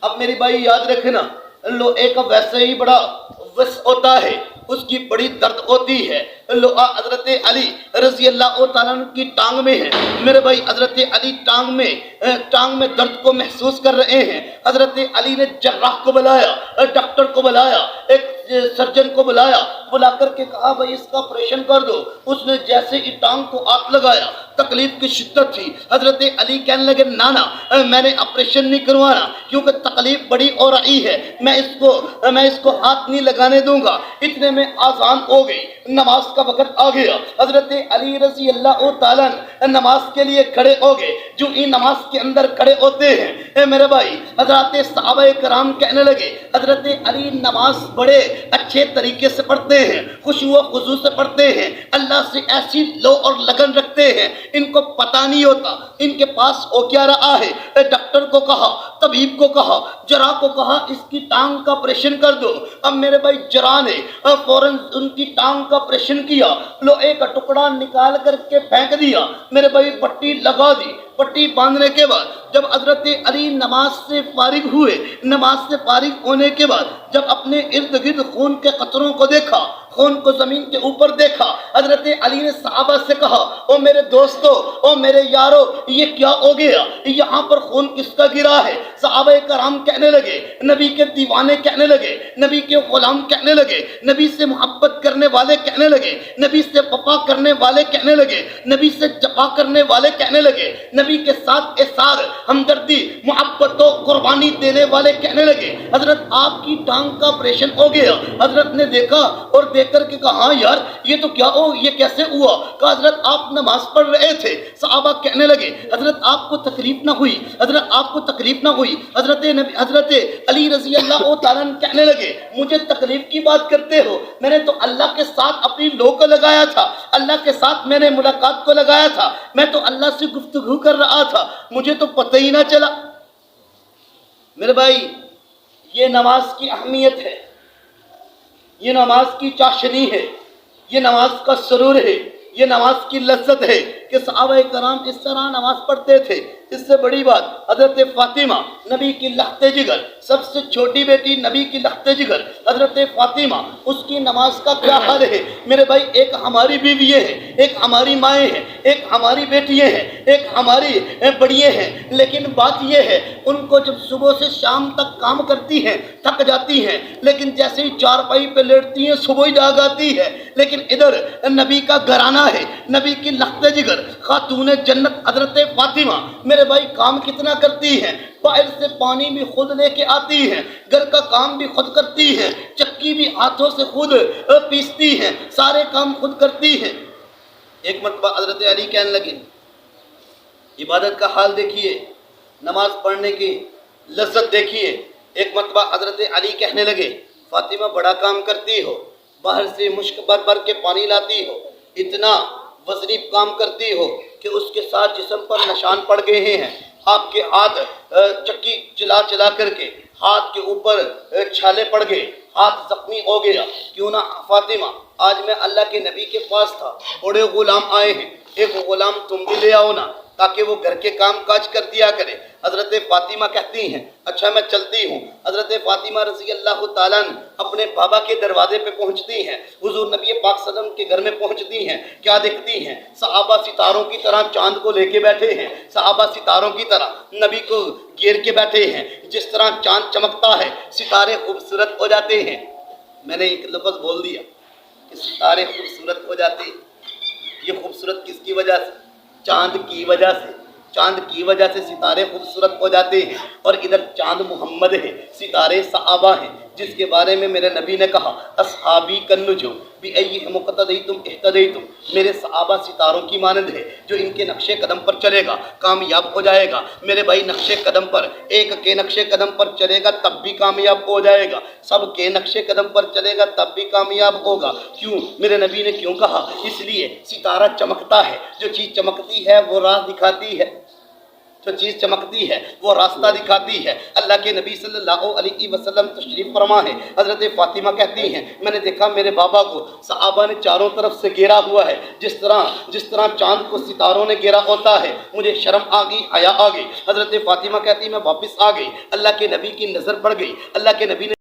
اب میری بھائی یاد رکھنا، لوہے کا ویسے ہی بڑا وس ہوتا ہے، اس کی بڑی درد ہوتی ہے۔ لوہا حضرت علی رضی اللہ تعالیٰ عنہ کی ٹانگ میں ہے میرے بھائی، حضرت علی ٹانگ میں درد کو محسوس کر رہے ہیں۔ حضرت علی نے جراح کو بلایا، ڈاکٹر کو بلایا، ایک سرجن کو بلا کر کے کہا بھائی اس کا آپریشن کر دو۔ اس نے جیسے ہی ٹانگ کو ہاتھ لگایا، تکلیف کی شدت تھی، حضرت علی کہنے لگے نانا میں نے آپریشن نہیں کروانا کیونکہ تکلیف بڑی ہو رہی ہے، میں اس کو ہاتھ نہیں لگانے دوں گا۔ اتنے میں آذان ہو گئی، نماز کا وقت آ گیا۔ حضرت علی رضی اللہ تعالیٰ نماز کے لیے کھڑے ہو گئے۔ جو ہی نماز کے اندر کھڑے ہوتے ہیں اے میرے بھائی، حضرات صحابہ کرام کہنے لگے حضرت علی نماز بڑے اچھے طریقے سے پڑھتے ہیں، خشوع و خضوع سے پڑھتے ہیں، اللہ سے ایسی لو اور لگن رکھتے ہیں، ان کو پتہ نہیں ہوتا ان کے پاس ہو کیا رہا ہے۔ ڈاکٹر کو کہا، طبیب کو کہا، جراح کو کہا اس کی ٹانگ کا آپریشن کر دو۔ اب میرے بھائی جراح نے فوراً ان کی ٹانگ کا آپریشن کیا، لوہے کا ٹکڑا نکال کر کے پھینک دیا، میرے بھائی پٹی لگا دی۔ پٹی باندھنے کے بعد جب حضرت علی نماز سے فارغ ہوئے، نماز سے فارغ ہونے کے بعد جب اپنے ارد گرد خون کے قطروں کو دیکھا، خون کو زمین کے اوپر دیکھا، حضرت علی نے صحابہ سے کہا او میرے دوستو، او میرے یارو، یہ کیا ہو گیا؟ یہاں پر خون کس کا گرا ہے؟ صحابہ کرام کہنے لگے، نبی کے دیوانے کہنے لگے، نبی کے غلام کہنے لگے، نبی سے محبت کرنے والے کہنے لگے، نبی سے وفا کرنے والے کہنے لگے، نبی سے جفا کرنے والے کہنے لگے، نبی کے ساتھ احسان، ہمدردی، محبت و قربانی دینے والے کہنے لگے حضرت آپ کی ٹانگ کا آپریشن ہو گیا۔ حضرت نے دیکھا اور دیکھ کر کے کہا ہاں یار یہ تو کیا ہو، یہ کیسے ہوا؟ کہا حضرت آپ نماز پڑھ رہے تھے۔ صحابہ کہنے لگے حضرت آپ کو تکلیف نہ ہوئی، حضرت آپ کو تکلیف نہ ہوئی۔ حضرت علی رضی اللہ تعالیٰ کہنے لگے مجھے تکلیف کی بات کرتے ہو، میں نے تو اللہ کے ساتھ اپنی لو کو لگایا تھا، اللہ کے ساتھ میں نے ملاقات کو لگایا تھا، میں تو اللہ سے گفتگو کر رہا تھا، مجھے تو پتہ ہی نہ چلا۔ میرے بھائی یہ نماز کی اہمیت ہے، یہ نماز کی چاشنی ہے، یہ نماز کا سرور ہے، یہ نماز کی لذت ہے کہ صحابہ کرام اس طرح نماز پڑھتے تھے۔ اس سے بڑی بات حضرت فاطمہ نبی کی لخت جگر، سب سے چھوٹی بیٹی نبی کی لخت جگر حضرت فاطمہ، اس کی نماز کا کیا حال ہے میرے بھائی؟ ایک ہماری بیوییں ہیں، ایک ہماری مائیں ہیں، ایک ہماری بیٹیاں ہیں، ایک ہماری بڑیاں ہیں، لیکن بات یہ ہے ان کو جب صبح سے شام تک کام کرتی ہیں تھک جاتی ہیں، لیکن جیسے ہی چارپائی پہ لیٹتی ہیں صبح ہی جاگ آتی ہے۔ لیکن ادھر نبی کا گھرانہ ہے، نبی کی لخت جگر خاتون جنت حضرت فاطمہ میرے بھائی کام کتنا کرتی ہیں، باہر سے پانی بھی خود لے کے آتی ہیں، گھر کا کام بھی خود کرتی ہیں، چکی بھی ہاتھوں سے خود پیستی ہیں، سارے کام خود کرتی ہیں۔ ایک مرتبہ حضرت علی کہنے لگے عبادت کا حال دیکھیے، نماز پڑھنے کی لذت دیکھیے۔ ایک مرتبہ حضرت علی کہنے لگے فاطمہ بڑا کام کرتی ہو، باہر سے مشک بھر بھر کے پانی لاتی ہو، اتنا وزنی کام کرتی ہو کہ اس کے ساتھ جسم پر نشان پڑ گئے ہیں، آپ کے ہاتھ چکی چلا چلا کر کے ہاتھ کے اوپر چھالے پڑ گئے، ہاتھ زخمی ہو گیا۔ کیوں نہ فاطمہ آج میں اللہ کے نبی کے پاس تھا، بڑے غلام آئے ہیں، ایک غلام تم بھی لے آؤ نا تاکہ وہ گھر کے کام کاج کر دیا کرے۔ حضرت فاطمہ کہتی ہیں اچھا میں چلتی ہوں۔ حضرت فاطمہ رضی اللہ تعالیٰ اپنے بابا کے دروازے پہ پہنچتی ہیں، حضور نبی پاک صلی اللہ علیہ وسلم کے گھر میں پہنچتی ہیں، کیا دیکھتی ہیں؟ صحابہ ستاروں کی طرح چاند کو لے کے بیٹھے ہیں، صحابہ ستاروں کی طرح نبی کو گھیر کے بیٹھے ہیں، جس طرح چاند چمکتا ہے ستارے خوبصورت ہو جاتے ہیں۔ میں نے ایک لفظ بول دیا کہ ستارے خوبصورت ہو جاتے ہیں، یہ خوبصورت کس کی وجہ سے؟ چاند کی وجہ سے، چاند کی وجہ سے ستارے خوبصورت ہو جاتے ہیں۔ اور ادھر چاند محمد ہے، ستارے صحابہ ہیں، جس کے بارے میں میرے نبی نے کہا اصحابی کالنجوم بأیہم اقتدیتم اہتدیتم، میرے صحابہ ستاروں کی مانند ہے، جو ان کے نقش قدم پر چلے گا کامیاب ہو جائے گا۔ میرے بھائی نقش قدم پر، ایک کے نقش قدم پر چلے گا تب بھی کامیاب ہو جائے گا، سب کے نقش قدم پر چلے گا تب بھی کامیاب ہوگا۔ کیوں؟ میرے نبی نے کیوں کہا؟ اس لیے ستارہ چمکتا ہے، جو چیز چمکتی ہے وہ راہ دکھاتی ہے، جو چیز چمکتی ہے وہ راستہ دکھاتی ہے۔ اللہ کے نبی صلی اللہ علیہ وسلم تشریف فرما ہے، حضرت فاطمہ کہتی ہیں میں نے دیکھا میرے بابا کو صحابہ نے چاروں طرف سے گھیرا ہوا ہے، جس طرح چاند کو ستاروں نے گھیرا ہوتا ہے۔ مجھے شرم آ گئی، حیا آ گئی۔ حضرت فاطمہ کہتی میں واپس آ گئی، اللہ کے نبی کی نظر پڑ گئی، اللہ کے نبی نے